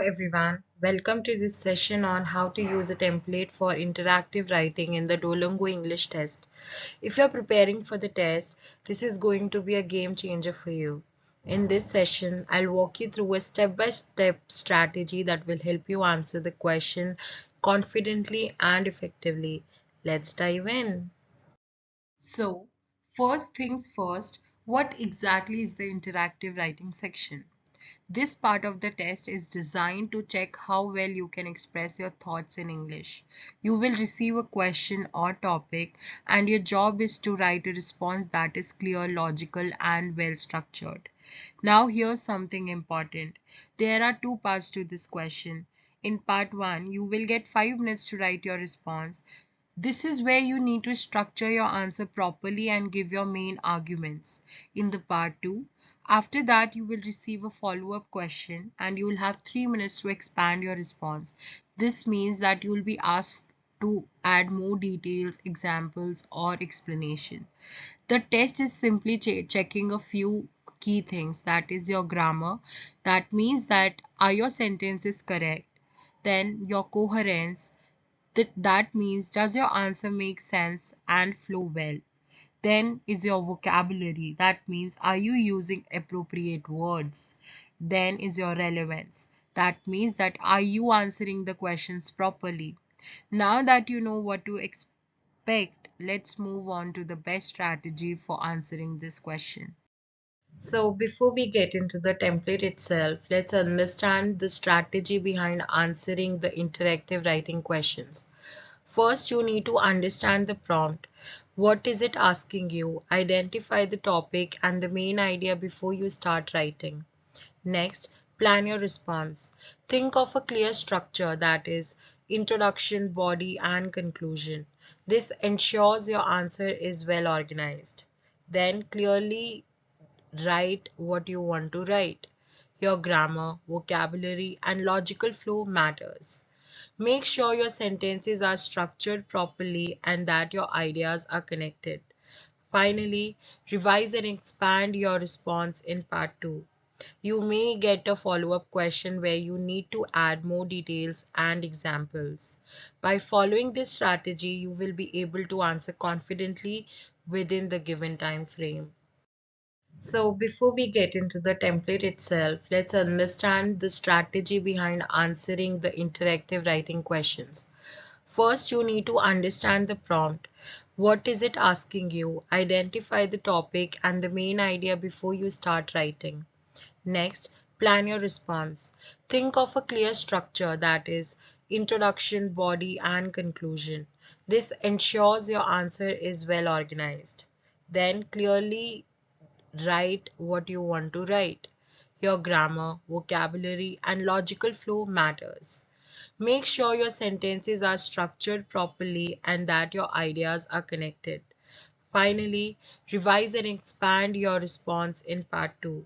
everyone, welcome to this session on how to use a template for interactive writing in the Duolingo English test. If you're preparing for the test, this is going to be a game changer for you. In this session, I'll walk you through a step-by-step strategy that will help you answer the question confidently and effectively. Let's dive in. So, first things first, what exactly is the interactive writing section? This part of the test is designed to check how well you can express your thoughts in English. You will receive a question or topic, and your job is to write a response that is clear, logical, and well structured. Now, here's something important. There are two parts to this question. In part 1, you will get 5 minutes to write your response. This is where you need to structure your answer properly and give your main arguments. In the part 2, after that you will receive a follow-up question and you will have 3 minutes to expand your response. This means that you will be asked to add more details, examples, or explanation. The test is simply checking a few key things, that is your grammar. That means that are your sentences correct? Then your coherence, that means does your answer make sense and flow well? Then is your vocabulary. That means are you using appropriate words? Then is your relevance. That means that are you answering the questions properly? Now that you know what to expect, let's move on to the best strategy for answering this question. So before we get into the template itself, let's understand the strategy behind answering the interactive writing questions. First, you need to understand the prompt. What is it asking you? Identify the topic and the main idea before you start writing. Next, plan your response. Think of a clear structure, that is, introduction, body, and conclusion. This ensures your answer is well organized. Then clearly write what you want to write. Your grammar, vocabulary, and logical flow matters. Make sure your sentences are structured properly and that your ideas are connected. Finally, revise and expand your response in part 2. You may get a follow-up question where you need to add more details and examples. By following this strategy, you will be able to answer confidently within the given time frame. So before we get into the template itself, let's understand the strategy behind answering the interactive writing questions. First, you need to understand the prompt. What is it asking you? Identify the topic and the main idea before you start writing. Next, plan your response. Think of a clear structure, that is, introduction, body, and conclusion. This ensures your answer is well organized. Then clearly write what you want to write. Your grammar, vocabulary, and logical flow matters. Make sure your sentences are structured properly and that your ideas are connected. Finally, revise and expand your response in part 2.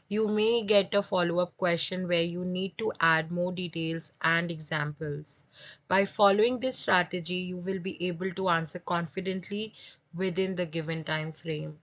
You may get a follow-up question where you need to add more details and examples. By following this strategy, you will be able to answer confidently within the given time frame.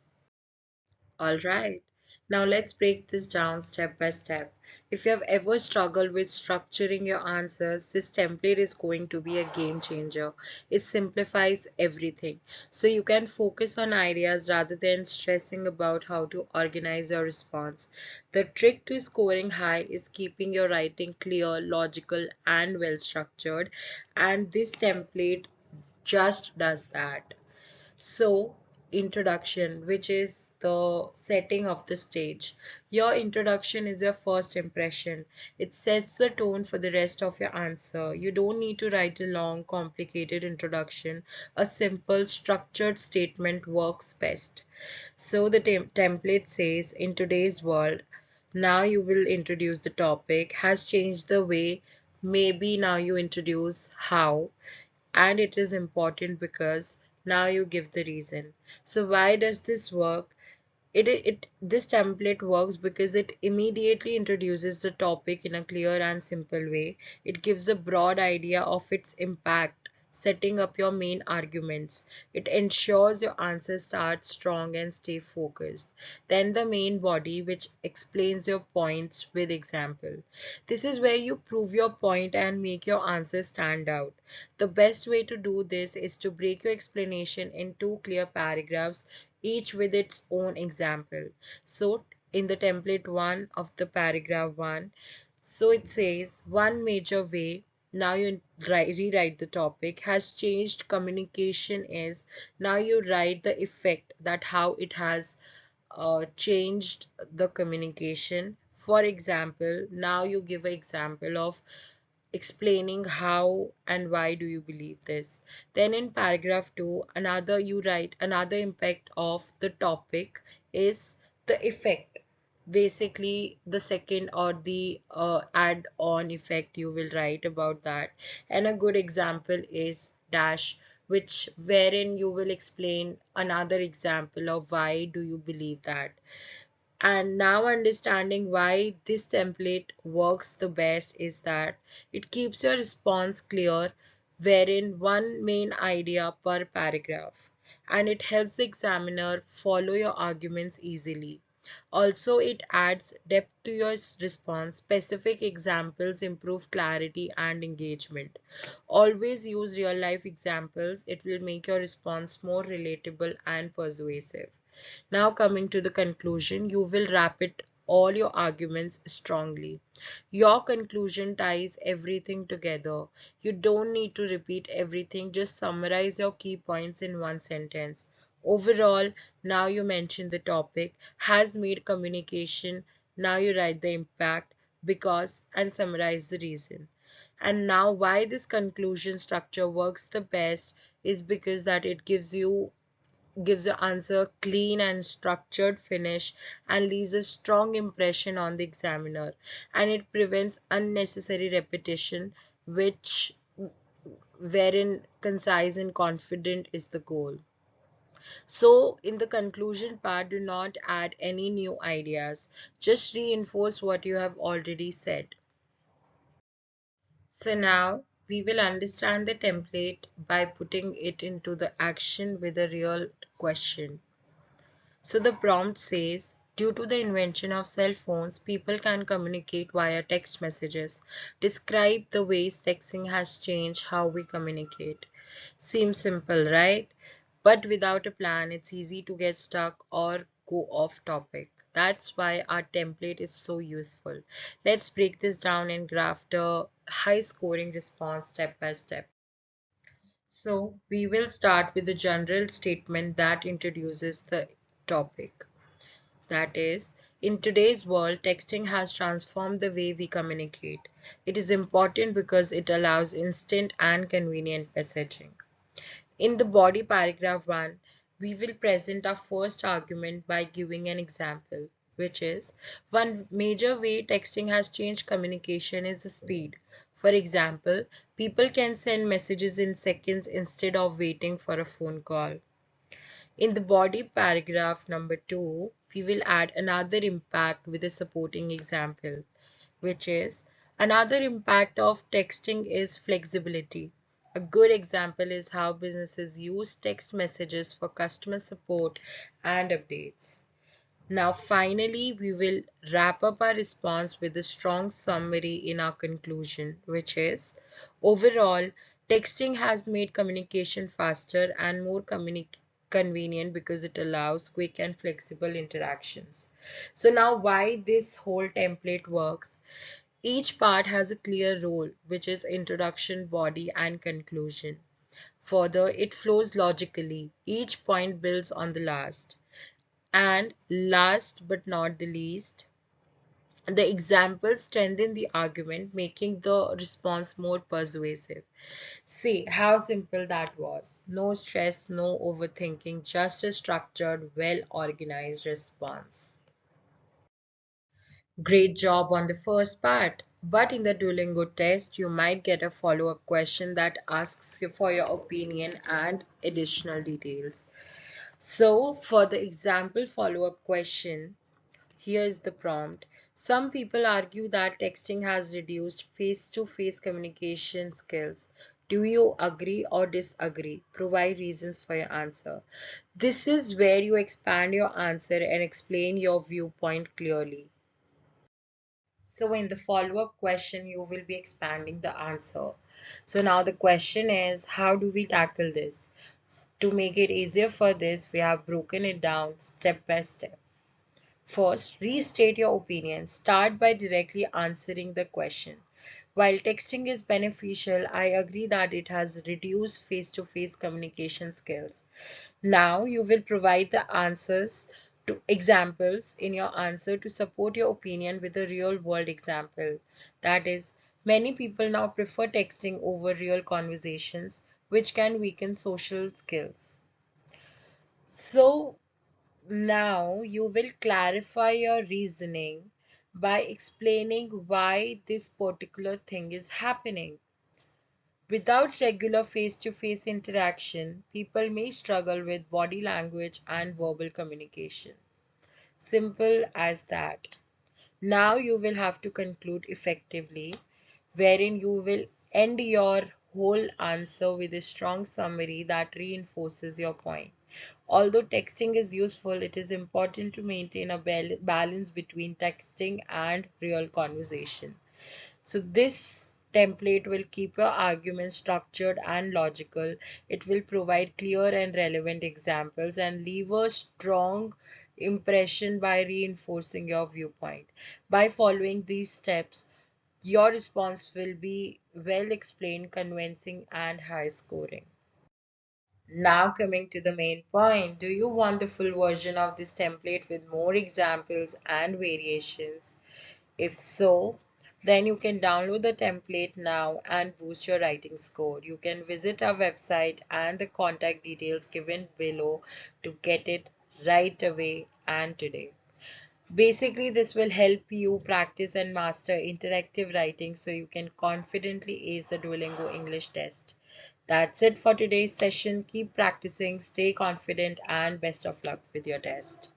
All right, now let's break this down step by step. If you have ever struggled with structuring your answers, this template is going to be a game changer. It simplifies everything, so you can focus on ideas rather than stressing about how to organize your response. The trick to scoring high is keeping your writing clear, logical, and well structured, and this template just does that. So, introduction, which is the setting of the stage. Your introduction is your first impression. It sets the tone for the rest of your answer. You don't need to write a long, complicated introduction. A simple, structured statement works best. So, the template says, in today's world, now you will introduce the topic, has changed the way. Maybe now you introduce how, and it is important because now you give the reason. So why does this work? This template works because it immediately introduces the topic in a clear and simple way. It gives a broad idea of its impact, setting up your main arguments. It ensures your answers start strong and stay focused. Then the main body, which explains your points with example. This is where you prove your point and make your answer stand out. The best way to do this is to break your explanation in two clear paragraphs, each with its own example. So in the template 1 of the paragraph 1, so it says one major way, now you rewrite the topic, has changed communication is, now you write the effect, that how it has changed the communication. For example, now you give an example of explaining how and why do you believe this. Then in paragraph 2, another you write another impact of the topic is the effect. Basically, the second or the add-on effect you will write about that. And a good example is dash, which wherein you will explain another example of why do you believe that. And now understanding why this template works the best is that it keeps your response clear, wherein one main idea per paragraph, and it helps the examiner follow your arguments easily. Also, it adds depth to your response. Specific examples improve clarity and engagement. Always use real life examples. It will make your response more relatable and persuasive. Now coming to the conclusion, you will wrap it all your arguments strongly. Your conclusion ties everything together. You don't need to repeat everything, just summarize your key points in one sentence. Overall, now you mention the topic, has made communication, now you write the impact, because, and summarize the reason. And now why this conclusion structure works the best is because that it gives the answer clean and structured finish and leaves a strong impression on the examiner, and it prevents unnecessary repetition, which wherein concise and confident is the goal. So in the conclusion part, do not add any new ideas, just reinforce what you have already said. So now we will understand the template by putting it into the action with a real question. So the prompt says, due to the invention of cell phones, people can communicate via text messages. Describe the ways texting has changed how we communicate. Seems simple, right? But without a plan, it's easy to get stuck or go off topic. That's why our template is so useful. Let's break this down and craft a high scoring response step by step. So we will start with the general statement that introduces the topic. That is, in today's world, texting has transformed the way we communicate. It is important because it allows instant and convenient messaging. In the body paragraph 1, we will present our first argument by giving an example, which is one major way texting has changed communication is the speed. For example, people can send messages in seconds instead of waiting for a phone call. In the body paragraph number 2, we will add another impact with a supporting example, which is another impact of texting is flexibility. A good example is how businesses use text messages for customer support and updates. Now, finally, we will wrap up our response with a strong summary in our conclusion, which is overall, texting has made communication faster and more convenient because it allows quick and flexible interactions. So now why this whole template works? Each part has a clear role, which is introduction, body, and conclusion. Further, it flows logically. Each point builds on the last. And last but not the least, the examples strengthen the argument, making the response more persuasive. See how simple that was. No stress, no overthinking, just a structured, well organized response. Great job on the first part. But in the Duolingo test, you might get a follow-up question that asks you for your opinion and additional details. So for the example follow-up question, here is the prompt. Some people argue that texting has reduced face-to-face communication skills. Do you agree or disagree? Provide reasons for your answer. This is where you expand your answer and explain your viewpoint clearly. So in the follow-up question, you will be expanding the answer. So now the question is, how do we tackle this? To make it easier for this, we have broken it down step by step. First, restate your opinion. Start by directly answering the question. While texting is beneficial, I agree that it has reduced face-to-face communication skills. Now you will provide the answers to examples in your answer to support your opinion with a real world example. That is, many people now prefer texting over real conversations, which can weaken social skills. So now you will clarify your reasoning by explaining why this particular thing is happening. Without regular face-to-face interaction, people may struggle with body language and verbal communication. Simple as that. Now you will have to conclude effectively, wherein you will end your whole answer with a strong summary that reinforces your point. Although texting is useful, it is important to maintain a balance between texting and real conversation. So this template will keep your argument structured and logical. It will provide clear and relevant examples and leave a strong impression by reinforcing your viewpoint. By following these steps, your response will be well explained, convincing, and high scoring. Now coming to the main point, do you want the full version of this template with more examples and variations? If so, then you can download the template now and boost your writing score. You can visit our website and the contact details given below to get it right away and today. Basically, this will help you practice and master interactive writing so you can confidently ace the Duolingo English test. That's it for today's session. Keep practicing, stay confident, and best of luck with your test.